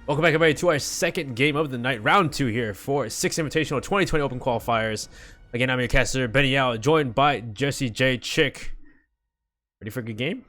Welcome back, everybody, to our second game of the night, round 2 here for Thicc Invitational 2020 Open Qualifiers. Again, I'm your caster, Benny Yao, joined by Jesse J. Chick. Ready for a good game?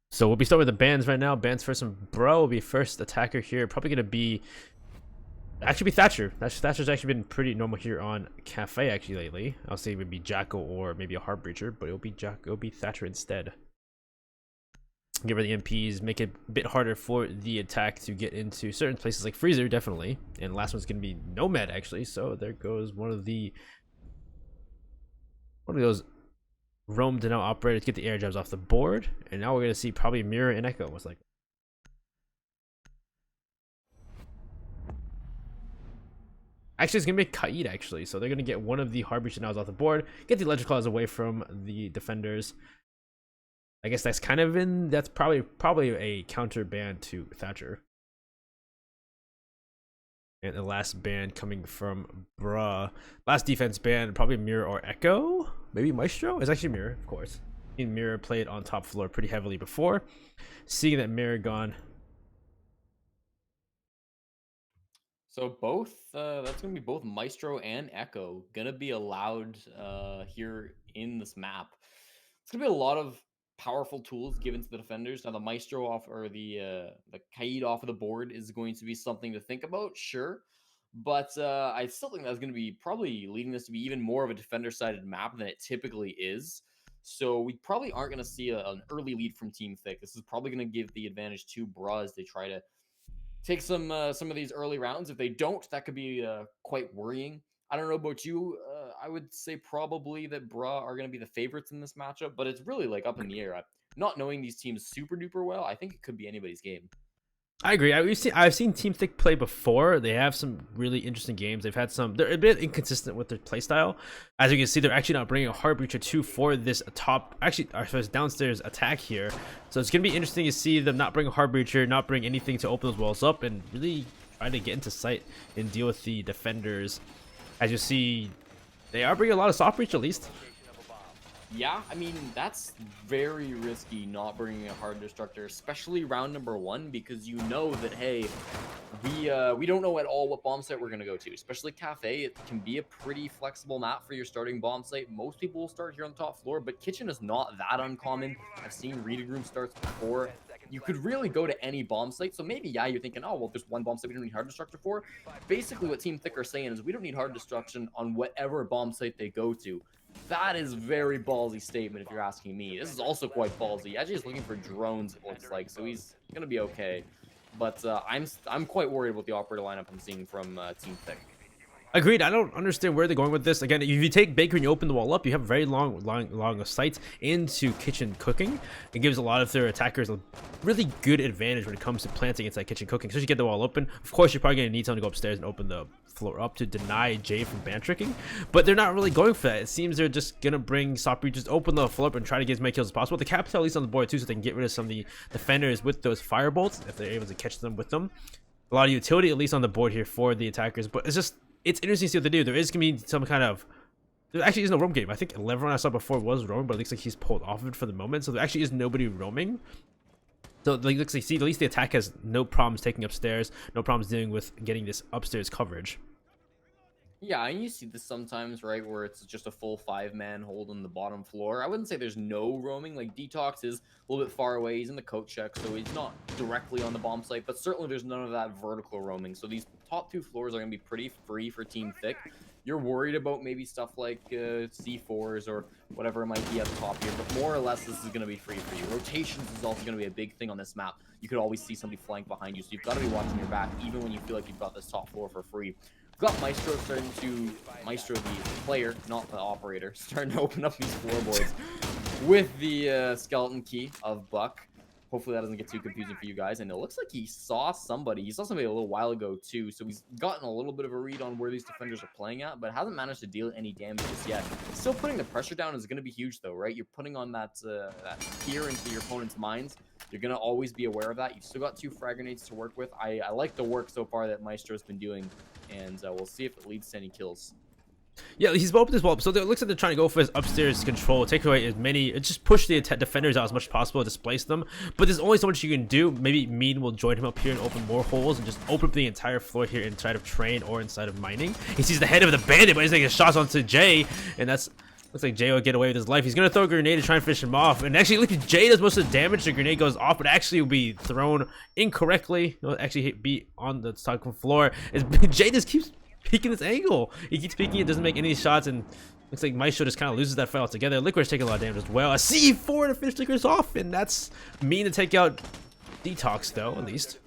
So we'll be starting with the bans right now. Bans first, and Bro will be first attacker here. Probably going to be Thatcher. Thatcher's actually been pretty normal here on Cafe actually lately. I'll say it would be Jackal or maybe a Heartbreacher, but it'll be Thatcher instead. Get rid of the MPs, make it a bit harder for the attack to get into certain places like Freezer, definitely. And last one's going to be Nomad actually. So there goes one of those roam to now operators, get the air jabs off the board, and now we're gonna see probably Mirror and Echo. Was like, actually, it's gonna be Kaid actually, so they're gonna get one of the Harbinger nows off the board, get the Electric Claws away from the defenders. I guess that's probably a counter ban to Thatcher. And the last ban coming from Bruh. Last defense ban, probably Mirror or Echo. Maybe Maestro? It's actually Mirror, of course. Mirror played on top floor pretty heavily before. Seeing that Mirror gone. So both, that's going to be both Maestro and Echo going to be allowed here in this map. It's going to be a lot of powerful tools given to the defenders. Now the Maestro off, or the Kaid off of the board is going to be something to think about, sure. But I still think that's going to be probably leading this to be even more of a defender-sided map than it typically is. So we probably aren't going to see an early lead from Team Thicc. This is probably going to give the advantage to Bruh as they try to take some of these early rounds. If they don't, that could be quite worrying. I don't know about you. I would say probably that Bruh are going to be the favorites in this matchup, but it's really like up in the air. Not knowing these teams super duper well, I think it could be anybody's game. I agree. I've seen Team Thicc play before. They have some really interesting games. They're a bit inconsistent with their playstyle. As you can see, they're actually not bringing a Heartbreacher 2 for this downstairs attack here. So it's gonna be interesting to see them not bring a Heartbreacher, not bring anything to open those walls up, and really try to get into sight and deal with the defenders. As you see, they are bringing a lot of soft breach at least. Yeah, I mean, that's very risky not bringing a hard destructor, especially round number 1, because you know that, hey, we don't know at all what bomb site we're going to go to, especially Cafe. It can be a pretty flexible map for your starting bomb site. Most people will start here on the top floor, but Kitchen is not that uncommon. I've seen reading room starts before. You could really go to any bomb site, so maybe, yeah, you're thinking, oh, well, there's one bomb site we don't need hard destructor for. Basically, what Team Thicc are saying is we don't need hard destruction on whatever bomb site they go to. That is very ballsy statement if you're asking me. This is also quite ballsy. Actually, he's looking for drones, it looks like, so he's gonna be okay. But I'm quite worried about the operator lineup I'm seeing from Team Thicc. Agreed. I don't understand where they're going with this. Again, if you take Baker and you open the wall up, you have very long sights into kitchen cooking. It gives a lot of their attackers a really good advantage when it comes to planting inside kitchen cooking. So you get the wall open. Of course, you're probably going to need someone to go upstairs and open the floor up to deny Jay from ban tricking. But they're not really going for that. It seems they're just going to bring soft breaches, open the floor up, and try to get as many kills as possible. The capital at least on the board too, so they can get rid of some of the defenders with those firebolts if they're able to catch them with them. A lot of utility at least on the board here for the attackers, but it's interesting to see what they do. There is going to be some kind of... There actually is no roam game. I think Leveron I saw before was roaming, but it looks like he's pulled off of it for the moment. So there actually is nobody roaming. So it looks like, see, at least the attack has no problems taking upstairs, no problems dealing with getting this upstairs coverage. Yeah, and you see this sometimes, right, where it's just a full 5-man hold on the bottom floor. I wouldn't say there's no roaming. Like, Detox is a little bit far away. He's in the coat check, so he's not directly on the bomb site, but certainly there's none of that vertical roaming. So these top 2 floors are going to be pretty free for Team Thicc. You're worried about maybe stuff like C4s or whatever it might be at the top here, but more or less this is going to be free for you. Rotations is also going to be a big thing on this map. You could always see somebody flank behind you, so you've got to be watching your back even when you feel like you've got this top floor for free. We've got Maestro Maestro the player, not the operator, starting to open up these floorboards with the skeleton key of Buck. Hopefully that doesn't get too confusing for you guys. And it looks like he saw somebody. He saw somebody a little while ago too. So he's gotten a little bit of a read on where these defenders are playing at, but hasn't managed to deal any damage just yet. Still putting the pressure down is going to be huge though, right? You're putting on that fear into your opponent's minds. You're going to always be aware of that. You've still got 2 frag grenades to work with. I like the work so far that Maestro's been doing, and we'll see if it leads to any kills. Yeah, he's opened as well. So it looks like they're trying to go for his upstairs control, take away as many, just push the defenders out as much as possible, displace them. But there's only so much you can do. Maybe Mean will join him up here and open more holes and just open up the entire floor here inside of train or inside of mining. He sees the head of the bandit, but he's taking shots onto Jay, and that's looks like Jay will get away with his life. He's gonna throw a grenade to try and finish him off. And actually, look, Jay does most of the damage. The grenade goes off, but actually will be thrown incorrectly. It will actually be on the second floor. As Jay just keeps peeking this angle. He keeps peeking, it doesn't make any shots, and looks like Maestro just kind of loses that fight altogether. Licorice taking a lot of damage as well. A C4 to finish Licorice off, and that's Mean to take out Detox though, at least.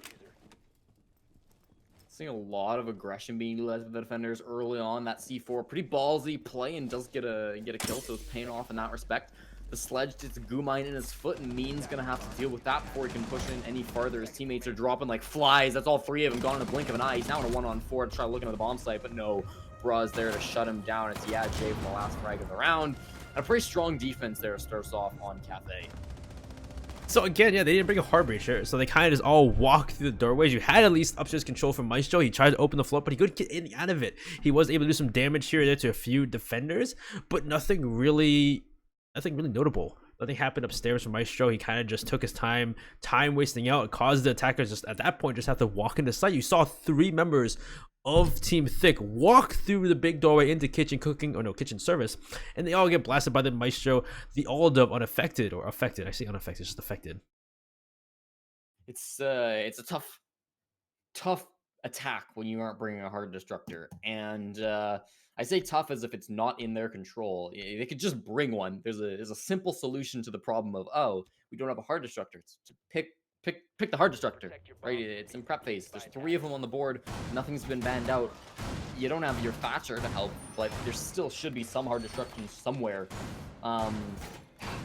Seeing a lot of aggression being utilized by the defenders early on. That C4 pretty ballsy play and does get a kill, so it's paying off in that respect. The sledge gets a goo mine in his foot, and Mean's gonna have to deal with that before he can push in any farther. His teammates are dropping like flies. That's all 3 of them gone in a blink of an eye. He's now in a 1-on-4 to try looking at the bomb site, but no, Bra's there to shut him down. It's Jay from the last frag of the round. And a pretty strong defense there starts off on Cathay. So again, yeah, they didn't bring a hard breacher, so they kind of just all walk through the doorways. You had at least upstairs control from Maestro. He tried to open the floor, but he couldn't get in and out of it. He was able to do some damage here or there to a few defenders, but nothing really notable. Nothing happened upstairs from Maestro. He kind of just took his time wasting out. It caused the attackers just at that point just have to walk into sight. You saw 3 members of Team Thicc walk through the big doorway into kitchen service, and they all get blasted by the Maestro. The all dub unaffected, or affected. I say unaffected, just affected. It's a tough attack when you aren't bringing a hard destructor, and I say tough as if it's not in their control. They could just bring one. There's a simple solution to the problem of, oh, we don't have a hard destructor. It's to pick the hard destructor, right? It's in prep phase. There's 3 of them on the board. Nothing's been banned out. You don't have your Thatcher to help, but there still should be some hard destruction somewhere.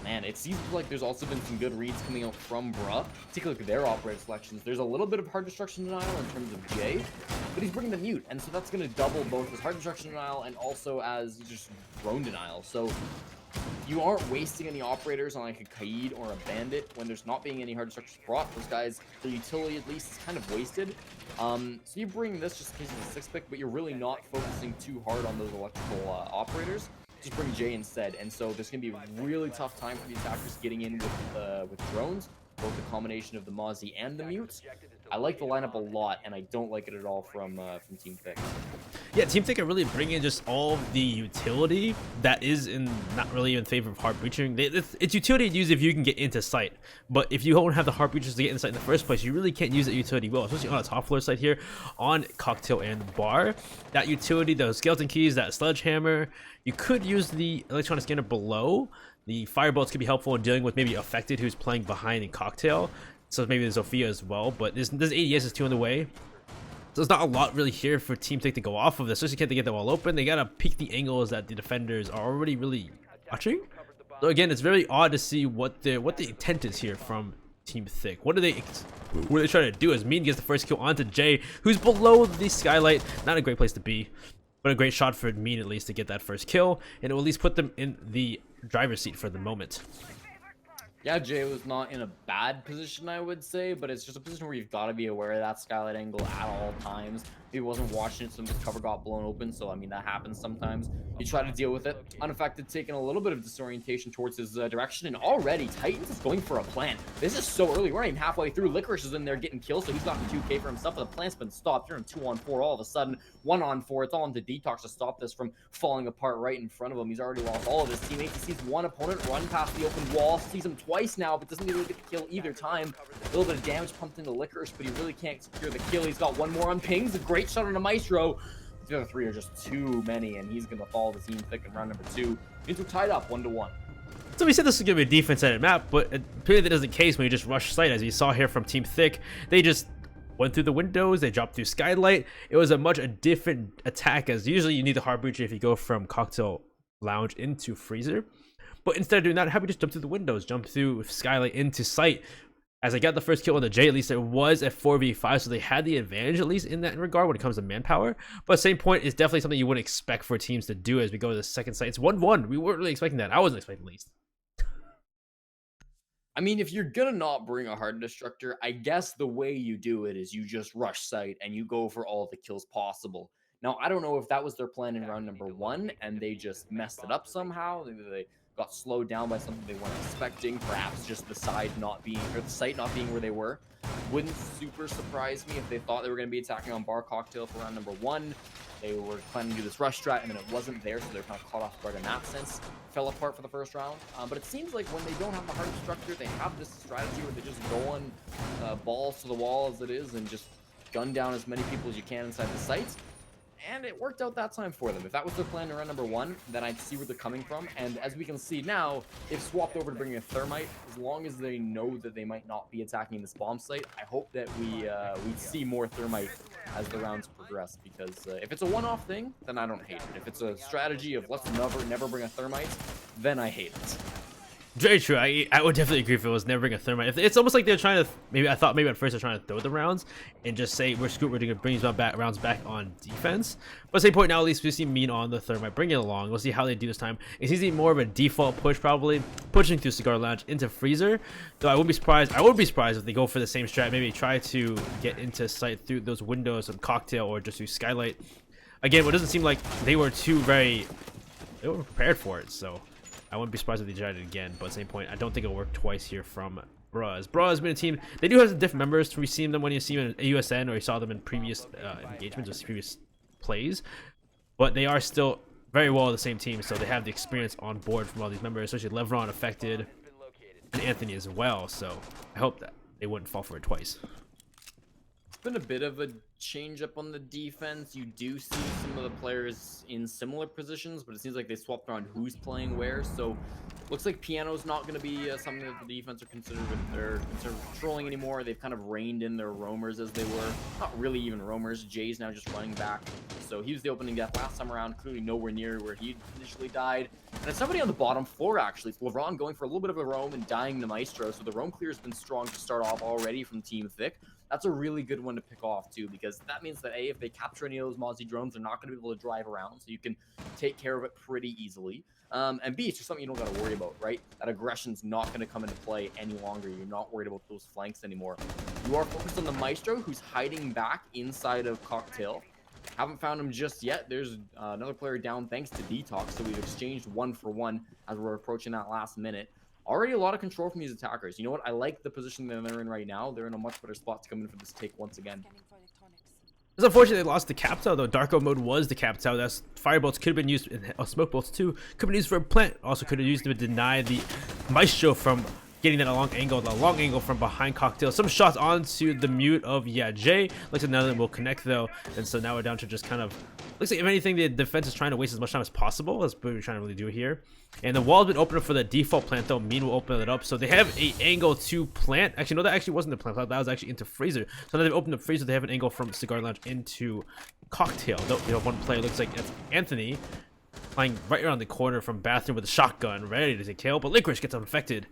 Man, it seems like there's also been some good reads coming out from Bra, particularly their operator selections. There's a little bit of hard destruction denial in terms of Jay, but he's bringing the mute, and so that's going to double both as hard destruction denial and also as just drone denial. So you aren't wasting any operators on like a Kaid or a Bandit when there's not being any hard destructions brought. Those guys, their utility at least is kind of wasted. So you bring this just in case it's a 6-pick, but you're really not focusing too hard on those electrical operators. Just bring Jay instead, and so there's going to be a really tough time for the attackers getting in with drones, both the combination of the Mozzie and the mutes. I like the lineup a lot, and I don't like it at all from Team Thicc. Yeah, Team Thicc are really bringing just all of the utility that is not really in favor of hard breaching. It's utility to use if you can get into sight, but if you don't have the hard breachers to get inside in the first place, you really can't use that utility well, especially on a top floor site here on Cocktail and Bar. That utility, those skeleton keys, that sledgehammer, you could use the electronic scanner below. The firebolts could be helpful in dealing with maybe affected who's playing behind in Cocktail. So maybe there's Sophia as well, but this ADS is 2 on the way. So there's not a lot really here for Team Thicc to go off of this, especially can't they get the wall open. They gotta peek the angles that the defenders are already really watching. So again, it's very odd to see what the intent is here from Team Thicc. What are they trying to do? As Mean gets the first kill onto Jay, who's below the skylight. Not a great place to be, but a great shot for Mean at least to get that first kill, and it will at least put them in the driver's seat for the moment. Yeah, Jay was not in a bad position, I would say, but it's just a position where you've got to be aware of that skylight angle at all times. He wasn't watching it, so his cover got blown open, so I mean, that happens sometimes. You try to deal with it. Unaffected, taking a little bit of disorientation towards his direction, and already Titans is going for a plant. This is so early. We're not even halfway through. Licorice is in there getting kills, so he's gotten 2K for himself, but the plant's been stopped. You're in 2-on-4 all of a sudden. 1-on-4. It's all into Detox to stop this from falling apart right in front of him. He's already lost all of his teammates. He sees one opponent run past the open wall, sees him twice now, but doesn't really get the kill either time. A little bit of damage pumped into Licorice, but he really can't secure the kill. He's got one more on pings. A great shot on a Maestro. The other 3 are just too many, and he's going to follow the Team Thicc in round number 2. These are tied up 1-1. So we said this was going to be a defense-sided map, but apparently that isn't the case when you just rush sight. As you saw here from Team Thicc, they just went through the windows, they dropped through skylight. It was a different attack, as usually you need the hard breacher if you go from Cocktail Lounge into Freezer. But instead of doing that, how about we just jump through the windows, jump through skylight into sight? As I got the first kill on the J, at least it was a 4v5, so they had the advantage at least in that regard when it comes to manpower. But same point, is definitely something you wouldn't expect for teams to do as we go to the second site. It's 1-1. We weren't really expecting that. I wasn't expecting at least. I mean, if you're gonna not bring a Hardened Destructor, I guess the way you do it is you just rush site and you go for all the kills possible. Now, I don't know if that was their plan in round number 1 and they just messed it up somehow. They got slowed down by something they weren't expecting, perhaps just the side not being, or the site not being where they were. Wouldn't super surprise me if they thought they were going to be attacking on Bar Cocktail for round number 1. They were planning to do this rush strat, and then it wasn't there, so they're kind of caught off guard in that sense. Fell apart for the first round. But it seems like when they don't have the hard structure, they have this strategy where they just go on balls to the wall as it is and just gun down as many people as you can inside the sites. And it worked out that time for them. If that was their plan to run number 1, then I'd see where they're coming from. And as we can see now, they've swapped over to bringing a Thermite. As long as they know that they might not be attacking this bomb site, I hope that we see more Thermite as the rounds progress. Because if it's a one-off thing, then I don't hate it. If it's a strategy of let's never bring a Thermite, then I hate it. Very true. I would definitely agree if it was never bring a Thermite. It's almost like they're trying to, maybe I thought maybe at first they're trying to throw the rounds and just say we're screwed, we're going to bring these rounds back on defense. But same point now, at least we see Mean on the Thermite. Bring it along. We'll see how they do this time. It seems to be more of a default push, probably pushing through Cigar Lounge into Freezer. Though I would be surprised if they go for the same strat. Maybe try to get into sight through those windows of Cocktail or just through Skylight. Again, what doesn't seem like they were they were prepared for it. So I wouldn't be surprised if they tried it again, but same point, I don't think it'll work twice here from Bras. Bras has been a team, they do have some different members. We've seen them when you see them in AUSN or you saw them in previous engagements or previous plays, but they are still very well the same team, so they have the experience on board from all these members, especially Levron affected and Anthony as well, so I hope that they wouldn't fall for it twice. It's been a bit of a change up on the defense. You do see some of the players in similar positions, but it seems like they swapped around who's playing where. So looks like Piano's not going to be something that the defense are considered controlling anymore. They've kind of reined in their roamers as they were. Not really even roamers. Jay's now just running back. So he was the opening death last time around, clearly nowhere near where he initially died. And it's somebody on the bottom floor, actually. It's LeBron going for a little bit of a roam and dying to Maestro. So the roam clear has been strong to start off already from Team Thicc. That's a really good one to pick off, too, because that means that, A, if they capture any of those Mozzie drones, they're not going to be able to drive around, so you can take care of it pretty easily. And B, it's just something you don't got to worry about, right? That aggression's not going to come into play any longer. You're not worried about those flanks anymore. You are focused on the Maestro, who's hiding back inside of Cocktail. Haven't found him just yet. There's another player down thanks to Detox, so we've exchanged 1-for-1 as we're approaching that last minute. Already a lot of control from these attackers. You know what? I like the position that they're in right now. They're in a much better spot to come in for this take once again. It's unfortunate they lost the Captel, though. Darko mode was the Captel. That's Firebolts could have been used, Smoke Bolts too. Could have been used for a plant. Also could have used them to deny the Maestro from getting that long angle from behind Cocktail. Some shots onto the mute of Jay. Looks like none of them will connect though, and so now we're down to just kind of, looks like if anything the defense is trying to waste as much time as possible. That's what we're trying to really do here. And the wall's been opened up for the default plant though. Mean will open it up, so they have a angle to plant. Actually no, that actually wasn't the plant, that was actually into Freezer. So now they've opened up Freezer, they have an angle from Cigar Lounge into Cocktail. Though you have one player, looks like that's Anthony, playing right around the corner from Bathroom with a shotgun, ready to take kill, but Licorice gets affected.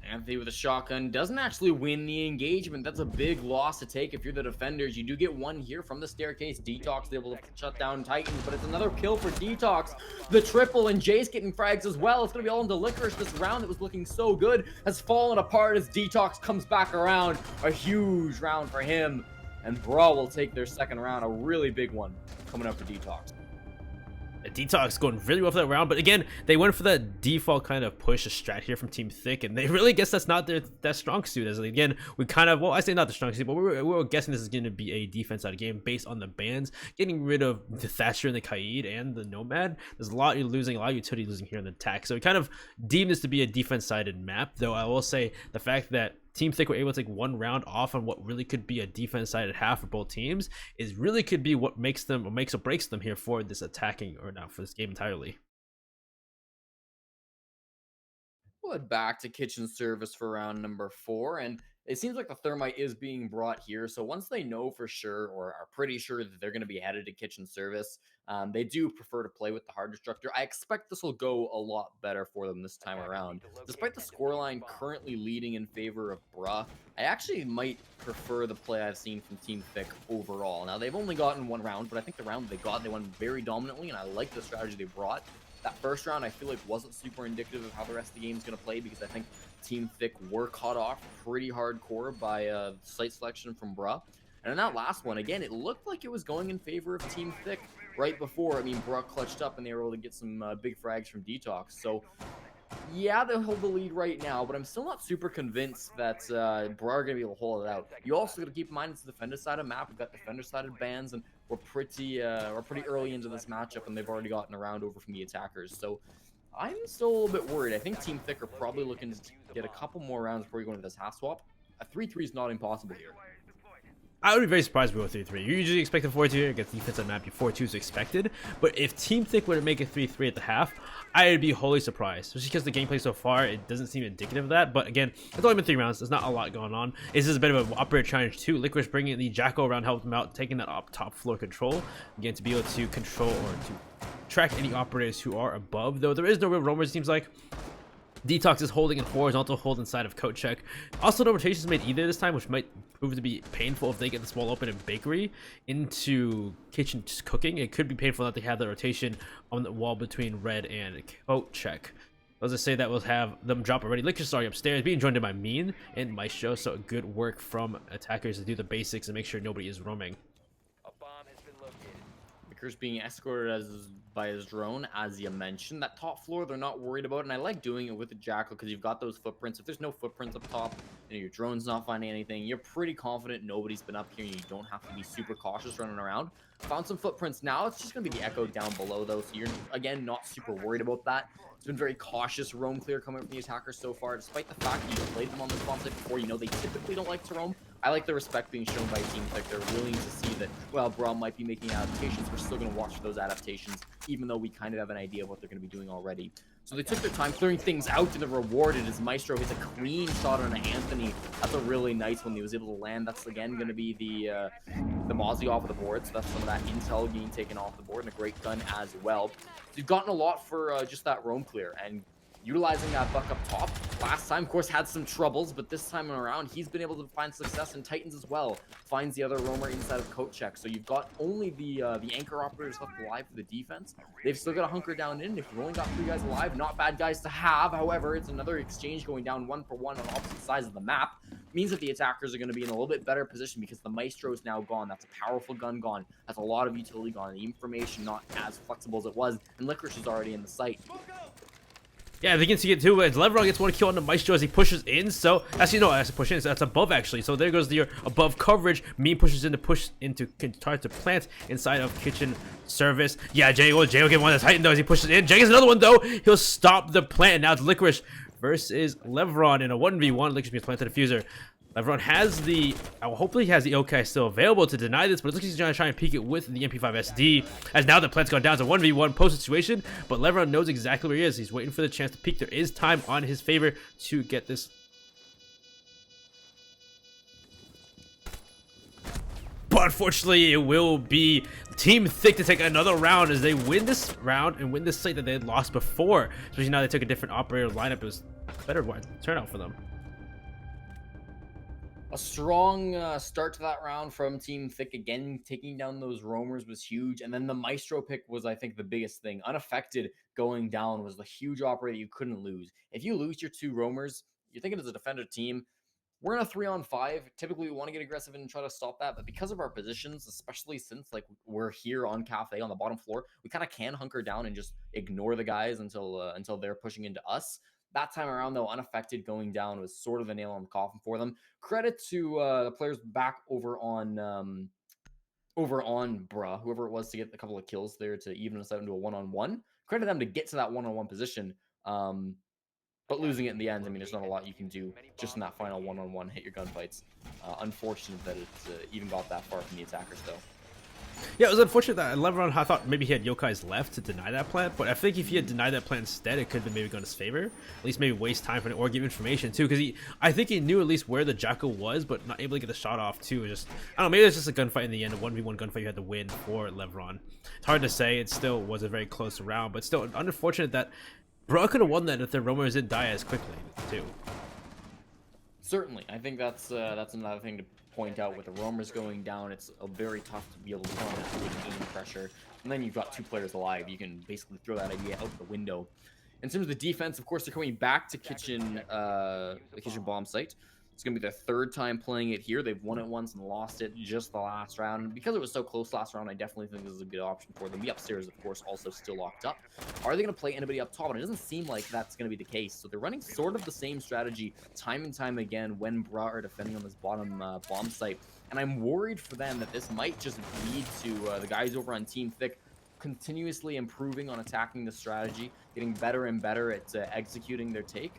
Anthony with a shotgun doesn't actually win the engagement. That's a big loss to take if you're the defenders. You do get one here from the staircase. Detox is able to shut down Titans, but it's another kill for Detox. The triple, and Jay's getting frags as well. It's going to be all into Licorice. This round that was looking so good has fallen apart as Detox comes back around. A huge round for him. And Brawl will take their second round. A really big one coming up for Detox. Detox going really well for that round, but again, they went for that default kind of push strat here from Team Thicc, and they really guess that's not that strong suit. As again, we kind of, well, I say not the strong suit, but we were guessing this is going to be a defense out of game based on the bans, getting rid of the Thatcher and the Kaid and the Nomad. There's a lot you're losing, a lot of utility losing here in the attack, so we kind of deemed this to be a defense-sided map. Though I will say the fact that Team Thicc were able to take one round off on what really could be a defense-sided half for both teams is really could be what makes them or makes or breaks them here for this attacking, or not for this game entirely. We'll head back to kitchen service for round number 4, and It seems like the thermite is being brought here. So once they know for sure or are pretty sure that they're going to be headed to kitchen service, they do prefer to play with the hard destructor. I expect this will go a lot better for them this time around. Despite the scoreline currently leading in favor of Bruh, I actually might prefer the play I've seen from Team Thicc overall. Now, they've only gotten one round, but I think the round they got, they won very dominantly, and I like the strategy they brought. That first round, I feel like, wasn't super indicative of how the rest of the game is going to play, because I think Team Thicc were caught off pretty hardcore by site selection from Bruh. And in that last one, again, it looked like it was going in favor of Team Thicc right before. I mean, Bruh clutched up and they were able to get some big frags from Detox. So, yeah, they'll hold the lead right now, but I'm still not super convinced that Bruh are going to be able to hold it out. You also got to keep in mind it's the defender-sided map. We've got defender-sided bans, and we're pretty early into this matchup, and they've already gotten a round over from the attackers. So I'm still a little bit worried. I think Team Thicc are probably looking to get a couple more rounds before you go into this half swap. A 3-3 is not impossible here. I would be very surprised if we go 3-3. You usually expect a 4-2 against defensive map. Your 4-2 is expected. But if Team Thicc were to make it 3-3 at the half, I'd be wholly surprised. Especially because the gameplay so far, it doesn't seem indicative of that. But again, it's only been 3 rounds. There's not a lot going on. This is a bit of an operator challenge too. Licorice bringing the Jacko around, helping him out, taking that top floor control. Again, to be able to control or to track any operators who are above. Though there is no real roamers, it seems like. Detox is holding in horizontal hold inside of coat check. Also, no rotations made either this time, which might prove to be painful if they get this wall open in bakery into kitchen cooking. It could be painful that they have the rotation on the wall between red and coat check. Let's just say that we'll have them drop already. Licorice starting upstairs, being joined by Mean and Maestro. So good work from attackers to do the basics and make sure nobody is roaming. Licorice being escorted by his drone, as you mentioned. That top floor, they're not worried about, and I like doing it with the Jackal because you've got those footprints. If there's no footprints up top, and your drone's not finding anything, you're pretty confident nobody's been up here, and you don't have to be super cautious running around. Found some footprints now. It's just going to be the echo down below, though, so you're, again, not super worried about that. It's been very cautious roam clear coming from the attackers so far, despite the fact that you played them on this bomb site before. You know they typically don't like to roam. I like the respect being shown by Team Thicc. They're willing to see that, well, Bruh might be making adaptations. We're still going to watch for those adaptations, even though we kind of have an idea of what they're going to be doing already. So they took their time clearing things out, and the reward is Maestro hits a clean shot on Anthony. That's a really nice one. He was able to land. That's, again, going to be the Mozzie off of the board. So that's some of that intel being taken off the board, and a great gun as well. So you've gotten a lot for just that roam clear, and utilizing that buck up top. Last time, of course, had some troubles, but this time around, he's been able to find success in Titans as well. Finds the other roamer inside of coat check. So you've got only the anchor operators left alive for the defense. They've still got to hunker down in. If you've only got 3 guys alive, not bad guys to have. However, it's another exchange going down 1-for-1 on opposite sides of the map. Means that the attackers are going to be in a little bit better position because the Maestro is now gone. That's a powerful gun gone. That's a lot of utility gone. The information not as flexible as it was. And Licorice is already in the site. Yeah, they can see it too. As Leveron gets 1 kill on the Maestro as he pushes in. So, actually, no, as a push in, that's above actually. So there goes the above coverage. Mean pushes in to try to plant inside of kitchen service. Yeah, Jay will get one of the Titan though as he pushes in. Jay gets another one though. He'll stop the plant. Now it's Licorice versus Leveron in a 1v1. Licorice being planted a diffuser. Leveron has the, hopefully he has the OK still available to deny this, but it looks like he's trying to try and peek it with the MP5 SD, as now the plant's gone down to 1v1 post situation, but Leveron knows exactly where he is. He's waiting for the chance to peek. There is time on his favor to get this. But unfortunately, it will be Team Thicc to take another round as they win this round and win this site that they had lost before. Especially now they took a different operator lineup. It was a better turnout for them. A strong start to that round from Team Thicc. Again, taking down those roamers was huge. And then the Maestro pick was, I think, the biggest thing. Unaffected going down was the huge operator you couldn't lose. If you lose your 2 roamers, you're thinking as a defender team, we're in a 3-on-5. Typically, we want to get aggressive and try to stop that. But because of our positions, especially since like we're here on Cafe on the bottom floor, we kind of can hunker down and just ignore the guys until they're pushing into us. That time around, though, unaffected going down was sort of the nail on the coffin for them. Credit to the players back over on Bruh, whoever it was, to get a couple of kills there to even us out into a 1-on-1. Credit them to get to that 1-on-1 position. But losing it in the end, I mean, there's not a lot you can do just in that final 1-on-1 hit your gunfights. Unfortunate that it even got that far from the attackers, though. Yeah, it was unfortunate that Lebron, I thought maybe he had Yokai's left to deny that plant, but I think if he had denied that plant instead, it could have maybe gone in his favor. At least maybe waste time for it or give information too, because I think he knew at least where the Jacko was, but not able to get the shot off too. Just, I don't know, maybe it's just a gunfight in the end, a 1v1 gunfight you had to win for Lebron. It's hard to say, it still was a very close round, but still unfortunate that Bro could have won that if the Romers didn't die as quickly too. Certainly, I think that's another thing to point out. With the roamers going down, it's very tough to be able to run that big aim pressure. And then you've got 2 players alive. You can basically throw that idea out the window. In terms of the defense, of course, they're coming back to the kitchen bomb site. It's going to be their 3rd time playing it here. They've won it once and lost it just the last round. And because it was so close last round, I definitely think this is a good option for them. The upstairs, of course, also still locked up. Are they going to play anybody up top? And it doesn't seem like that's going to be the case. So they're running sort of the same strategy time and time again when Bra are defending on this bottom bomb site. And I'm worried for them that this might just lead to the guys over on Team Thicc continuously improving on attacking the strategy, getting better and better at executing their take.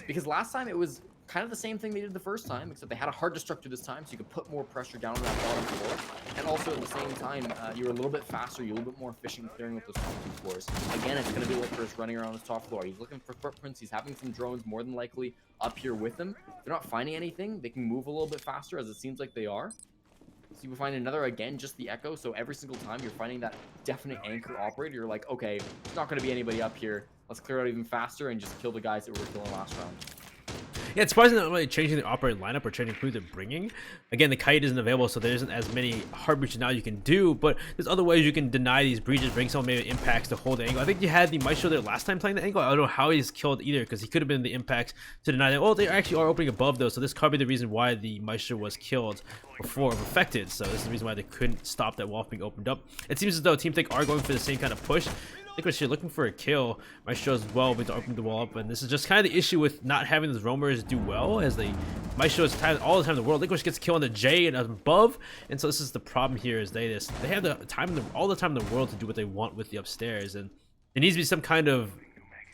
Because last time it was kind of the same thing they did the first time, except they had a hard destructor this time, so you could put more pressure down on that bottom floor. And also at the same time, you're a little bit faster, you're a little bit more efficient clearing up those top 2 floors. Again, it's going to be Licorice running around his top floor. He's looking for footprints, he's having some drones more than likely up here with him. If they're not finding anything, they can move a little bit faster, as it seems like they are. So you will find another, again, just the echo. So every single time you're finding that definite anchor operator, you're like, okay, there's not going to be anybody up here. Let's clear out even faster and just kill the guys that we were killing last round. Yeah, it's surprising not really changing the operator lineup or changing who they're bringing. Again, the kite isn't available, so there isn't as many hard breaches now you can do, but there's other ways you can deny these breaches, bring someone maybe impacts to hold the angle. I think you had the Maestro there last time playing the angle. I don't know how he's killed either, because he could have been the impacts to deny that. Oh, they actually are opening above though, so this could be the reason why the Maestro was killed before affected. So this is the reason why they couldn't stop that wall being opened up. It seems as though Team Thicc are going for the same kind of push. Licorice here looking for a kill. Maestro as well, but to open the wall up, and this is just kind of the issue with not having those roamers do well, as they Maestro is all the time in the world. Licorice gets kill on the J and above, and so this is the problem here. Is they have the time all the time in the world to do what they want with the upstairs, and there needs to be some kind of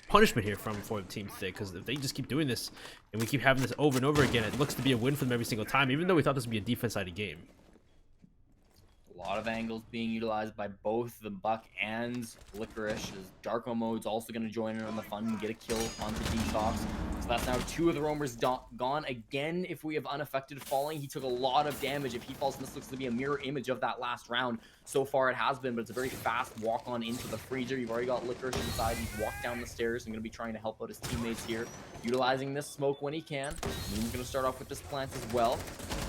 punishment here for Team Thicc, because if they just keep doing this and we keep having this over and over again, it looks to be a win for them every single time, even though we thought this would be a defense-sided game. A lot of angles being utilized by both the Buck and Licorice. As Darko Mode's also going to join in on the fun and get a kill onto Detox. So that's now 2 of the roamers gone. Again, if we have unaffected falling, he took a lot of damage. If he falls, this looks to be a mirror image of that last round. So far it has been, but it's a very fast walk on into the freezer. You've already got Licorice inside. He's walked down the stairs and going to be trying to help out his teammates here, utilizing this smoke when he can. Moon's going to start off with this plant as well.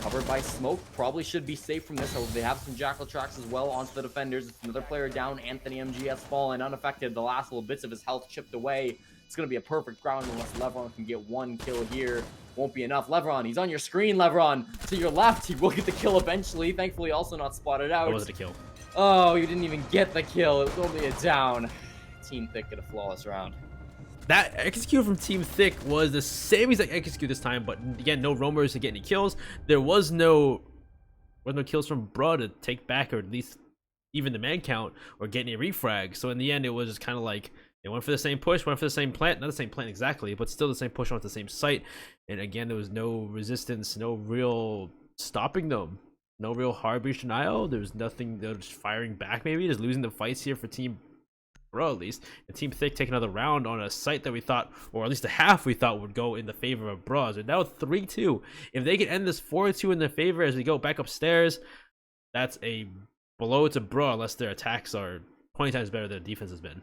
Covered by smoke, probably should be safe from this. However, they have some Jackal tracks as well onto the defenders. It's another player down. Anthony MG has fallen unaffected. The last little bits of his health chipped away. It's going to be a perfect round unless Lebron can get 1 kill here. Won't be enough. Lebron, he's on your screen, Lebron. To your left, he will get the kill eventually. Thankfully, also not spotted out. What was it a kill? Oh, you didn't even get the kill. It was only a down. Team Thicc get a flawless round. That execute from Team Thicc was the same exact execute this time, but again, no roamers to get any kills. There was no kills from Bra to take back, or at least even the man count, or get any refrag. So in the end, it was just kind of like they went for the same push, went for the same plant, not the same plant exactly, but still the same push on the same site. And again, there was no resistance, no real stopping them, no real hard breach denial. There was nothing. They were just firing back, maybe just losing the fights here for Team Bro, at least. And Team Thicc take another round on a site that we thought, or at least a half we thought would go in the favor of Bros. And now 3-2. If they can end this 4-2 in their favor as we go back upstairs, that's a blow to Bro, unless their attacks are 20 times better than their defense has been.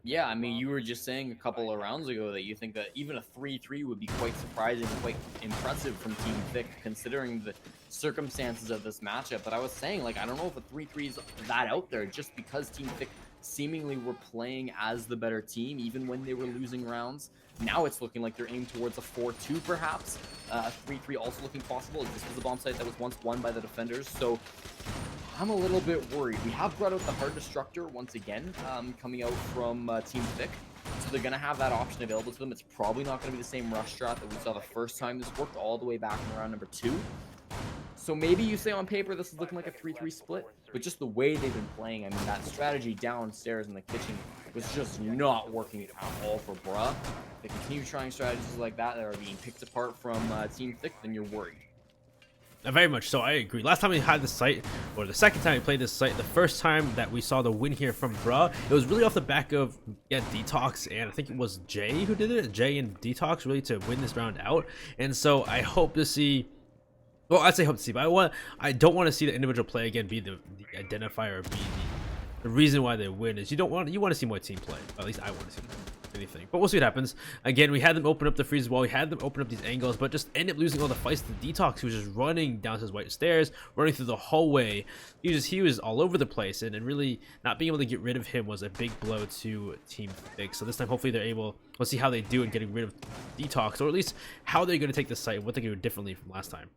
Yeah, I mean, you were just saying a couple of rounds ago that you think that even a 3-3 would be quite surprising, quite impressive from Team Thicc, considering the circumstances of this matchup. But I was saying, like, I don't know if a 3-3 is that out there, just because Team Thicc seemingly were playing as the better team, even when they were losing rounds. Now it's looking like they're aiming towards a 4-2, perhaps. A 3-3 also looking possible. This was a bomb site that was once won by the defenders, so I'm a little bit worried. We have brought out the hard destructor once again, coming out from Team Thicc. So they're going to have that option available to them. It's probably not going to be the same rush strat that we saw the first time this worked, all the way back in round number 2. So maybe you say on paper this is looking like a 3-3 split, but just the way they've been playing, I mean, that strategy downstairs in the kitchen was just not working at all for Bruh. If they continue trying strategies like that are being picked apart from Team Thicc, then you're worried. Very much so. I agree. Last time we had the site, or the second time we played this site, the first time that we saw the win here from Bruh, it was really off the back of Detox, and I think it was Jay who did it. Jay and Detox really to win this round out. And so I hope to see. Well, I'd say hope to see, but I don't want to see the individual play again be the identifier or be the reason why they win. Is you want to see more team play. At least I want to see anything, but we'll see what happens. Again, we had them open up the freeze wall, we had them open up these angles, but just end up losing all the fights to Detox, who was just running down his white stairs, running through the hallway. He was all over the place, and really not being able to get rid of him was a big blow to Team Thicc. So this time hopefully they're able, we'll see how they do in getting rid of Detox, or at least how they're going to take the site and what they can do differently from last time.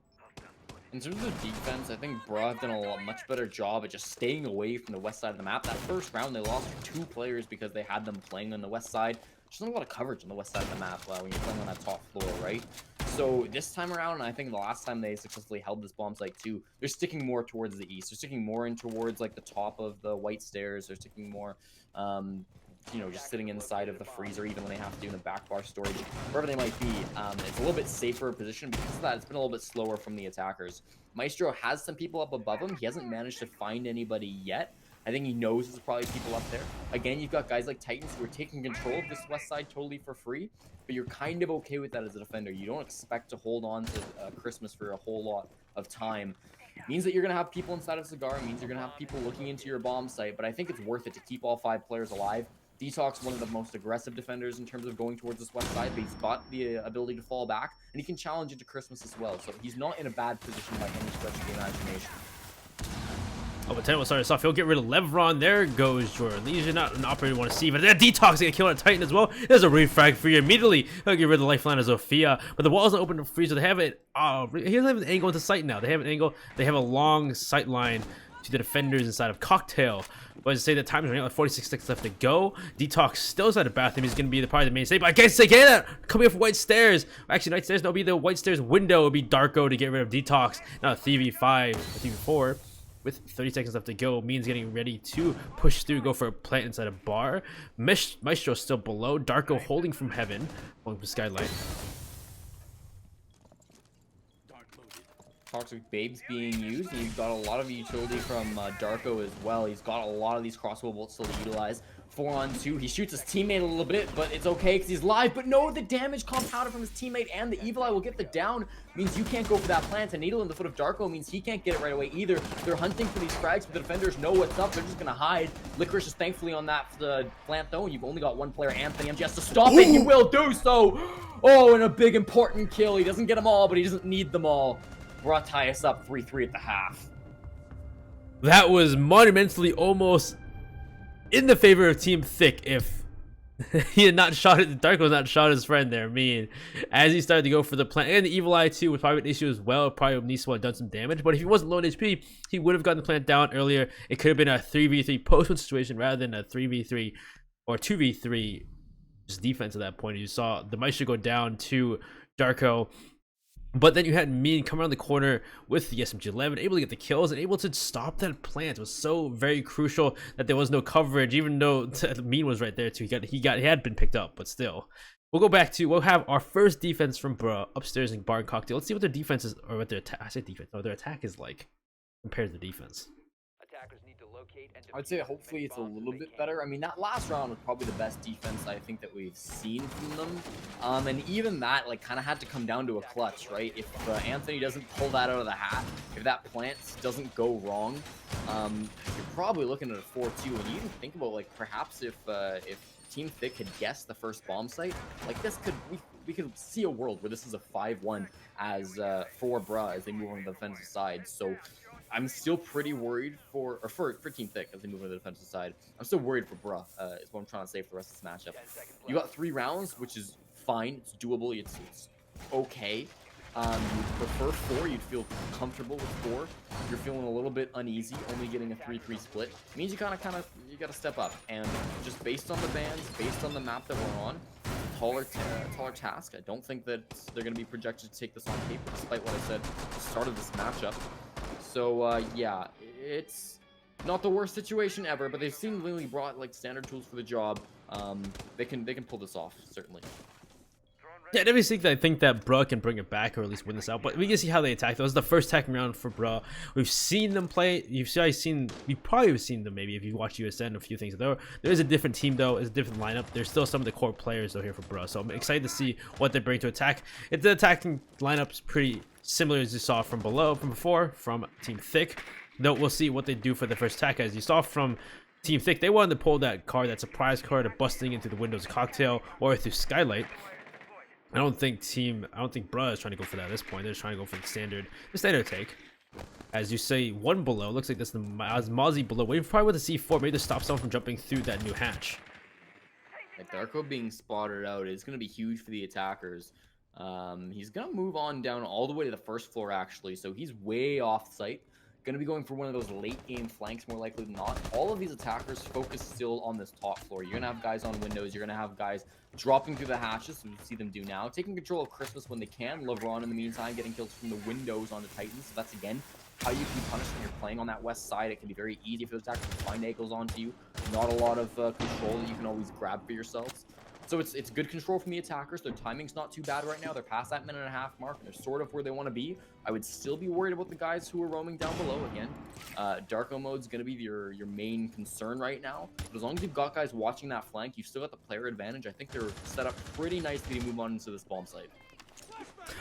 In terms of defense, I think Bruh have done a much better job at just staying away from the west side of the map. That first round, they lost 2 players because they had them playing on the west side. There's not a lot of coverage on the west side of the map when you're playing on that top floor, right? So this time around, and I think the last time they successfully held this bomb site too, they're sticking more towards the east. They're sticking more in towards like the top of the white stairs. They're sticking more, you know, just sitting inside of the freezer, even when they have to do in the back bar storage, wherever they might be. It's a little bit safer position because of that. It's been a little bit slower from the attackers. Maestro has some people up above him. He hasn't managed to find anybody yet. I think he knows there's probably people up there. Again, you've got guys like Titans who are taking control of this west side totally for free, but you're kind of okay with that as a defender. You don't expect to hold on to Christmas for a whole lot of time. It means that you're going to have people inside of Cigar. It means you're going to have people looking into your bomb site, but I think it's worth it to keep all 5 players alive. Detox, one of the most aggressive defenders in terms of going towards this west side, but he's got the ability to fall back, and he can challenge into Christmas as well. So he's not in a bad position by any stretch of the imagination. Oh, but 10 will start us off. He'll get rid of Levron. There goes Jordan Legion. Not an operator you want to see, but that Detox gonna kill a Titan as well. There's a refrag for you immediately. He'll get rid of the lifeline of Zofia, but the wall isn't open to freeze, so they have it. He doesn't have an angle into sight now. They have an angle. They have a long sight line to the defenders inside of Cocktail. But I say the time is running out, like 46 seconds left to go. Detox still inside the bathroom. He's going to be probably the mainstay. But I guess they get it. Coming up for white stairs. Actually, night stairs. That'll be the white stairs window. It'll be Darko to get rid of Detox. Now 3v5, 3v4 with 30 seconds left to go. Means getting ready to push through, go for a plant inside a bar. Maestro still below. Darko holding from heaven, holding from Skylight. Toxic Babes being used, and you've got a lot of utility from Darko as well. He's got a lot of these crossbow bolts still to utilize. 4-on-2, he shoots his teammate a little bit, but it's okay because he's live. But no, the damage compounded from his teammate, and the Evil Eye will get the down. Means you can't go for that plant. A needle in the foot of Darko means he can't get it right away either. They're hunting for these frags, but the defenders know what's up. They're just going to hide. Licorice is thankfully on that plant, though, and you've only got one player, Anthony. MG has to stop it. He will do so. Oh, and a big important kill. He doesn't get them all, but he doesn't need them all. Bruh tie us up 3-3 at the half. That was monumentally almost in the favor of Team Thicc if he had not shot it. Darko was not shot his friend there. I mean, as he started to go for the plant, and the Evil Eye too was probably an issue as well. Probably Nice would have done some damage, but if he wasn't low in HP, he would have gotten the plant down earlier. It could have been a 3v3 post-win situation rather than a 3v3 or 2v3 just defense at that point. You saw the Maestro go down to Darko. But then you had Mean come around the corner with the SMG-11, able to get the kills and able to stop that plant. It was so very crucial that there was no coverage, even though Mean was right there too. He had been picked up, but still. We'll have our first defense from Bruh upstairs in Bar and Cocktail. Let's see what their defense is, or what their attack. I say defense. No, their attack is like compared to the defense. I'd say hopefully it's a little bit better. I mean, that last round was probably the best defense I think that we've seen from them. And even that, like, kind of had to come down to a clutch, right? If Anthony doesn't pull that out of the hat, if that plant doesn't go wrong, you're probably looking at a 4-2. And you even think about, like, perhaps if Team Thicc had guessed the first bomb site, like, this could we could see a world where this is a 5-1 as for Bruh as they move on the defensive side. So I'm still pretty worried for Team Thicc as they move on the defensive side. I'm still worried for Bruh, is what I'm trying to say for the rest of this matchup. You got 3 rounds, which is fine. It's doable. It's okay. You'd prefer 4. You'd feel comfortable with 4. You're feeling a little bit uneasy, only getting a 3-3 split. It means you kind of you got to step up. And just based on the bans, based on the map that we're on, taller task. I don't think that they're going to be projected to take this on paper, despite what I said at the start of this matchup. So yeah, it's not the worst situation ever, but they've seemingly brought like standard tools for the job. They can pull this off, certainly. Yeah, I definitely think that Bruh can bring it back or at least win this out. But we can see how they attack. That was the first attacking round for Bruh. We've seen them play. You probably have seen them maybe if you watch USN, a few things. There is a different team though. It's a different lineup. There's still some of the core players though here for Bruh. So I'm excited to see what they bring to attack. The attacking lineup's pretty similar as you saw from before from Team Thicc. Though we'll see what they do for the first attack. As you saw from Team Thicc, they wanted to pull that card, that surprise card of busting into the Windows cocktail or through Skylight. I don't think Bruh is trying to go for that at this point. They're just trying to go for the standard take. As you say, one below. Looks like this is the Mozzie below. Waiting probably with the C4, maybe to stop someone from jumping through that new hatch. Like Darko being spotted out is going to be huge for the attackers. He's going to move on down all the way to the first floor, actually. So he's way off site. Going to be going for one of those late game flanks more likely than not. All of these attackers focus still on this top floor. You're going to have guys on windows. You're going to have guys dropping through the hatches, we see them do now. Taking control of Christmas when they can. LeBron in the meantime getting kills from the windows on the Titans. So that's again how you can be punished when you're playing on that west side. It can be very easy for those attackers to find angles onto you. Not a lot of control that you can always grab for yourselves. So it's good control from the attackers. Their timing's not too bad right now. They're past that minute-and-a-half mark, and they're sort of where they want to be. I would still be worried about the guys who are roaming down below again. Darko mode's going to be your main concern right now. But as long as you've got guys watching that flank, you've still got the player advantage. I think they're set up pretty nicely to move on into this bomb site.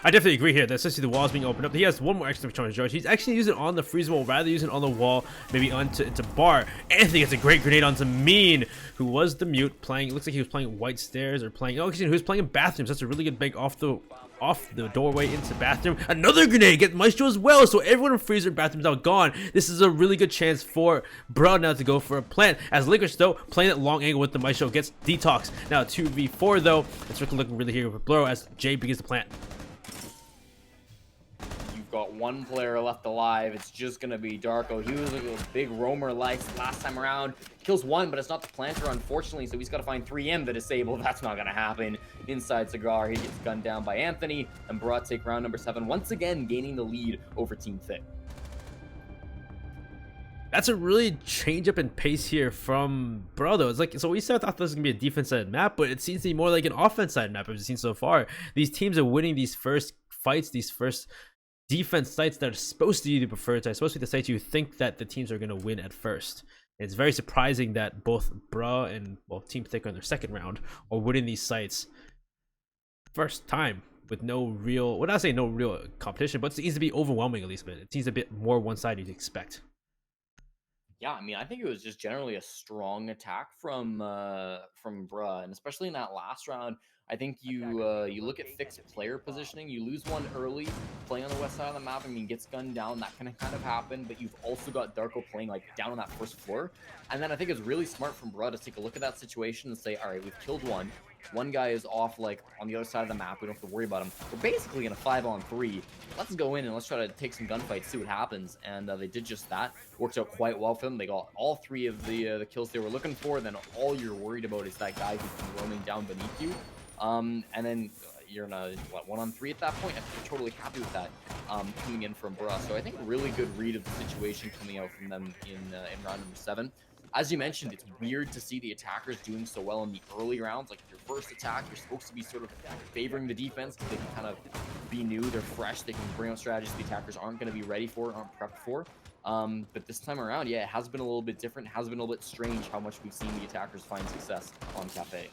I definitely agree here that especially the wall's being opened up. He has one more extra charge. He's actually using it on the freeze wall rather using it on the wall, maybe into bar. Anthony gets a great grenade onto Mean, who was the mute playing. It looks like he was playing White Stairs or playing. Oh, he was playing in bathrooms. That's a really good big off the doorway into bathroom. Another grenade get Maestro as well. So everyone in freezer bathrooms out gone. This is a really good chance for Bruh now to go for a plant. As Licorice though playing at long angle with the Maestro gets detox. Now 2v4 though. It's looking really here with Blur as Jay begins to plant. Got one player left alive. It's just gonna be Darko. He was a big roamer last time around. Kills one, but it's not the planter, unfortunately, so he's got to find 3M to disable. That's not gonna happen. Inside Cigar, he gets gunned down by Anthony, and Barat take round number 7, once again gaining the lead over Team Thicc. That's a really change up in pace here from Bro though. It's like, so we thought this was gonna be a defense side map, but it seems to be more like an offense side map as we've seen so far. These teams are winning these first fights, these first defense sites that are supposed to be the preferred site, supposed to be the sites you think that the teams are going to win at first. It's very surprising that both Bruh and Team Thicc on their second round are winning these sites first time with no real, well, not saying no real competition, but it seems to be overwhelming at least a bit. It seems a bit more one-sided you'd expect. Yeah, I mean, I think it was just generally a strong attack from Bruh, and especially in that last round. I think you look at Thicc's player positioning. You lose one early, playing on the west side of the map. I mean, gets gunned down. That can kind of happen. But you've also got Darko playing like down on that first floor. And then I think it's really smart from Bruh to take a look at that situation and say, all right, we've killed one. One guy is off like on the other side of the map. We don't have to worry about him. We're basically in a 5-on-3. Let's go in and let's try to take some gunfights, see what happens. And they did just that. Worked out quite well for them. They got all 3 of the kills they were looking for. Then all you're worried about is that guy who's been roaming down beneath you. And then you're in a 1-on-3 at that point. I think you're totally happy with that coming in from Bruh. So I think a really good read of the situation coming out from them in round number 7. As you mentioned, it's weird to see the attackers doing so well in the early rounds. Like your first attack, you're supposed to be sort of favoring the defense because they can kind of be new, they're fresh, they can bring out strategies the attackers aren't going to be ready for, aren't prepped for. But this time around, yeah, it has been a little bit different. It has been a little bit strange how much we've seen the attackers find success on Cafe.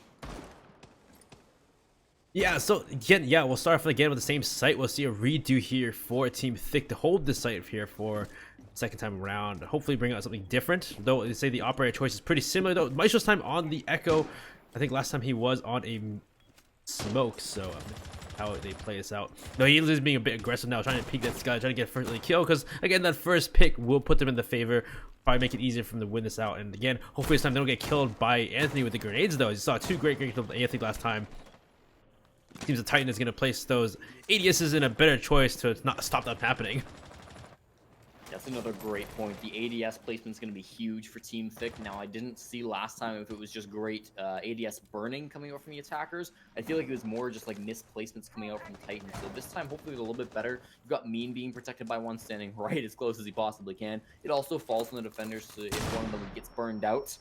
Yeah, so again, yeah, we'll start off again with the same site. We'll see a redo here for Team Thicc to hold this site here for second time around. Hopefully bring out something different. Though they say the operator choice is pretty similar though. Maestro's time on the Echo. I think last time he was on a smoke, so how they play this out. No, he is being a bit aggressive now, trying to peek this guy, trying to get a first early kill, because again, that first pick will put them in the favor, probably make it easier for them to win this out. And again, hopefully this time they don't get killed by Anthony with the grenades though. You saw 2 great grenades from Anthony last time. Seems the Titan is going to place those ADSs in a better choice to not stop that from happening. That's another great point. The ADS placement is going to be huge for Team Thicc. Now, I didn't see last time if it was just great ADS burning coming out from the attackers. I feel like it was more just like misplacements coming out from the Titans. So this time, hopefully, it's a little bit better. You've got Mean being protected by one standing right as close as he possibly can. It also falls on the defenders, so if one of them gets burned out,